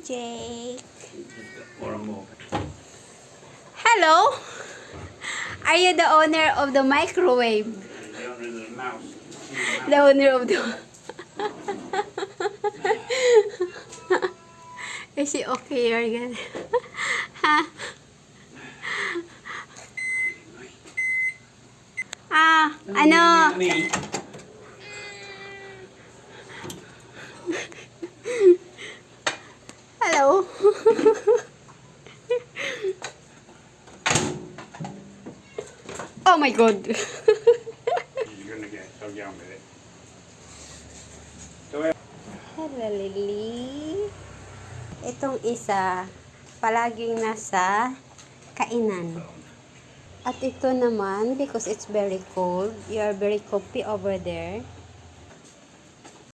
Jake. Or more. Hello? Are you the owner of the microwave? The owner of the mouse. The owner of the... Is she okay, Morgan? Ha? Ano? Hello? Oh my God! You're gonna get so young with it. Hello, Lily. Itong isa, palaging nasa kainan. At ito naman, because it's very cold, you are very comfy over there.